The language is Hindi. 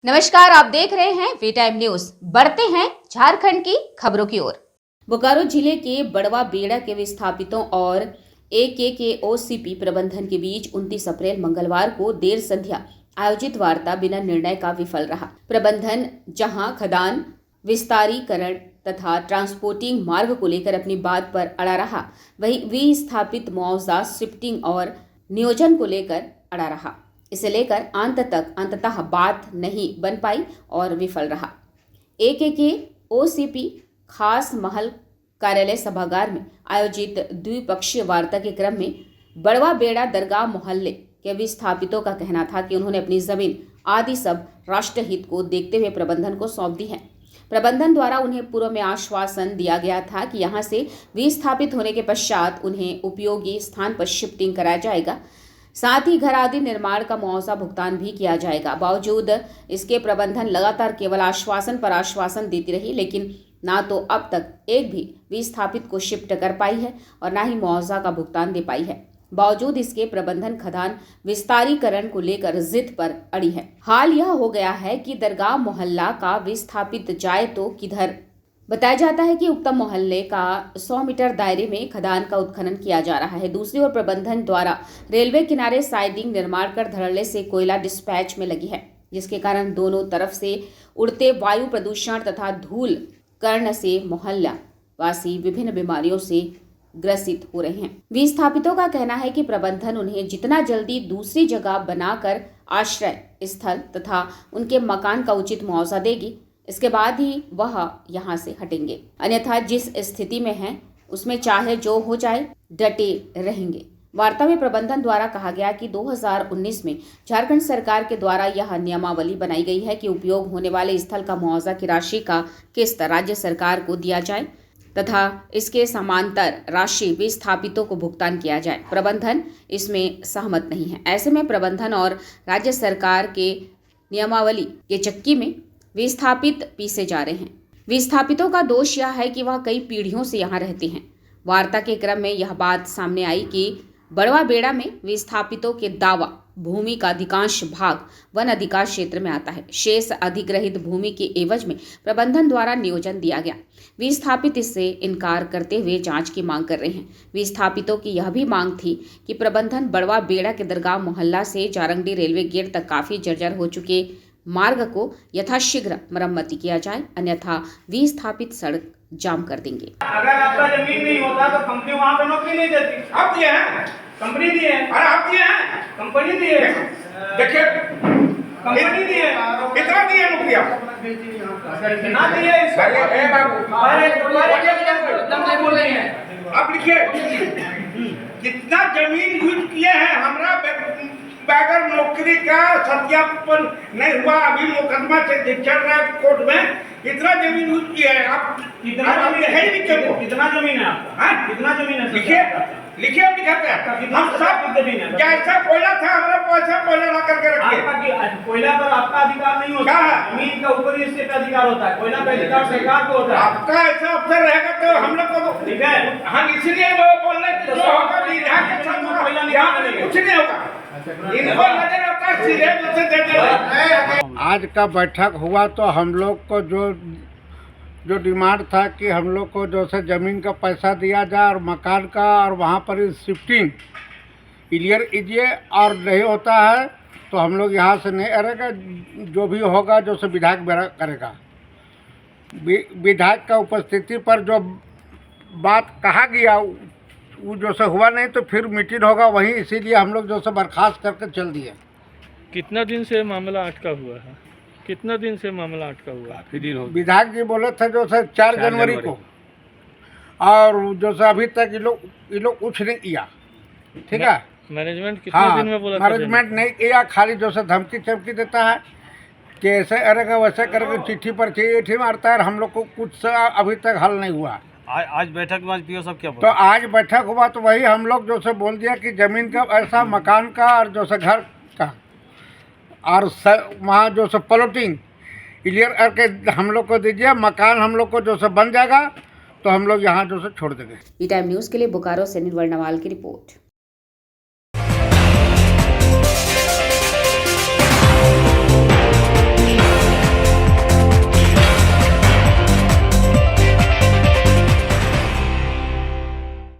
नमस्कार, आप देख रहे हैं वी टाइम न्यूज। बढ़ते हैं झारखंड की खबरों की ओर। बोकारो जिले के बड़वा बेड़ा के विस्थापितों और AKKOCP प्रबंधन के बीच 29 अप्रैल मंगलवार को देर संध्या आयोजित वार्ता बिना निर्णय का विफल रहा। प्रबंधन जहां खदान विस्तारीकरण तथा ट्रांसपोर्टिंग मार्ग को लेकर अपनी बात पर अड़ा रहा, वहीं विस्थापित मुआवजा शिफ्टिंग और नियोजन को लेकर अड़ा रहा। इसे लेकर अंततः बात नहीं बन पाई और विफल रहा। AKKOCP खास महल कार्यालय सभागार में आयोजित द्विपक्षीय वार्ता के क्रम में बड़वा बेड़ा दरगाह मोहल्ले के विस्थापितों का कहना था कि उन्होंने अपनी जमीन आदि सब राष्ट्रहित को देखते हुए प्रबंधन को सौंप दी है। प्रबंधन द्वारा उन्हें पूर्व में आश्वासन दिया गया था कि यहां से विस्थापित होने के पश्चात उन्हें उपयोगी स्थान पर शिफ्टिंग कराया जाएगा, साथ ही घर आदि निर्माण का मुआवजा भुगतान भी किया जाएगा। बावजूद इसके प्रबंधन लगातार केवल आश्वासन पर आश्वासन देती रही, लेकिन ना तो अब तक एक भी विस्थापित को शिफ्ट कर पाई है और ना ही मुआवजा का भुगतान दे पाई है। बावजूद इसके प्रबंधन खदान विस्तारीकरण को लेकर जिद पर अड़ी है। हाल यह हो गया है कि दरगाह मोहल्ला का विस्थापित जाए तो किधर। बताया जाता है कि उक्त मोहल्ले का 100 मीटर दायरे में खदान का उत्खनन किया जा रहा है। दूसरी ओर प्रबंधन द्वारा रेलवे किनारे साइडिंग निर्माण कर धड़ल्ले से कोयला डिस्पैच में लगी है, जिसके कारण दोनों तरफ से उड़ते वायु प्रदूषण तथा धूल कर्ण से मोहल्ला वासी विभिन्न बीमारियों से ग्रसित हो रहे हैं। विस्थापितों का कहना है कि प्रबंधन उन्हें जितना जल्दी दूसरी जगह बनाकर आश्रय स्थल तथा उनके मकान का उचित मुआवजा देगी, इसके बाद ही वह यहाँ से हटेंगे, अन्यथा जिस स्थिति में हैं उसमें चाहे जो हो जाए डटे रहेंगे। वार्ता में प्रबंधन द्वारा कहा गया कि 2019 में झारखंड सरकार के द्वारा यह नियमावली बनाई गई है कि उपयोग होने वाले स्थल का मुआवजा की राशि का किस्त राज्य सरकार को दिया जाए तथा इसके समांतर राशि विस्थापितों को भुगतान किया जाए। प्रबंधन इसमें सहमत नहीं है। ऐसे में प्रबंधन और राज्य सरकार के नियमावली के चक्की में विस्थापित पीसे जा रहे हैं। विस्थापितों का दोष यह है कि वह कई पीढ़ियों से यहाँ रहते हैं। वार्ता के क्रम में यह बात सामने आई कि बड़वा बेड़ा में विस्थापितों के दावा भूमि का अधिकांश भाग वन अधिकार क्षेत्र में आता है। शेष अधिग्रहित भूमि के एवज में प्रबंधन द्वारा नियोजन दिया गया। विस्थापित इससे इनकार करते हुए जांच की मांग कर रहे हैं। विस्थापितों की यह भी मांग थी कि प्रबंधन बड़वा बेड़ा के दरगाह मोहल्ला से जारंगडी रेलवे गेट तक काफी जर्जर हो चुके मार्ग को यथाशीघ्र मरम्मति किया जाए, अन्यथा विस्थापित सड़क जाम कर देंगे। अगर आपका जमीन नहीं होता तो कंपनी वहाँ पे नौकरी नहीं देती। आप दिए हैं, कंपनी दी है। अरे आप दिए हैं, कंपनी दी है। देखिए कंपनी दी है, कितना दी है नौकरी आप? ना दी है। अरे बाबू, आप लिखिए कितना जमीन यूज किए हैं। हमारा बगैर नौकरी का सत्यापन नहीं हुआ, अभी मुकदमा से चल रहा है कोर्ट में। कितना जमीन यूज किया है आप? कितना जमीन है? कितना जमीन है आपका? कितना जमीन है? लिखिए लिखिए, आप लिखाते हैं। हम सब जमीन है, जैसा कोयला था हमारा पैसा कोयला ला करके रखिए। कोयला पर आपका अधिकार नहीं होता है, जमीन का ऊपरी हिस्से का अधिकार होता है। कोयला का अधिकार सरकार को होता है। आपका ऐसा अफसर रहेगा तो हम लोग को ठीक है। हम इसलिए वो बोल रहे थे जो होगा विधान के साथ कोयला नहीं, कुछ नहीं होगा। आज का बैठक हुआ तो हम लोग को जो डिमांड था कि हम लोग को जो से ज़मीन का पैसा दिया जाए और मकान का और वहाँ पर शिफ्टिंग क्लियर कीजिए, और नहीं होता है तो हम लोग यहाँ से नहीं रहेगा। जो भी होगा जो से विधायक करेगा। विधायक का उपस्थिति पर जो बात कहा गया वो जो से हुआ नहीं तो फिर मीटिंग होगा वहीं, इसीलिए हम लोग जो से बर्खास्त करके चल दिए। कितना दिन से मामला अटका हुआ है? कितना दिन से मामला अटका हुआ है? विधायक जी बोले थे जो से 4 जनवरी को, और जो से अभी तक ये लोग कुछ नहीं किया। ठीक है, मैनेजमेंट कितने दिन में बोला? मैनेजमेंट नहीं किया, खाली जो से धमकी चमकी देता है कि ऐसे करेगा वैसे करेगा, चिट्ठी पर चिट्ठी मारता है। हम लोग को कुछ अभी तक हल नहीं हुआ। आज बैठक में पीओ सब क्या बोला? तो आज बैठक हुआ तो वही हम लोग जो से बोल दिया कि जमीन का ऐसा, मकान का और जो से घर का और वहाँ जो से प्लॉटिंग क्लियर करके हम लोग को दीजिए। मकान हम लोग को जो से बन जाएगा तो हम लोग यहाँ जो से छोड़ देंगे। वी टाइम न्यूज के लिए बोकारो से निर्मल नवाल की रिपोर्ट।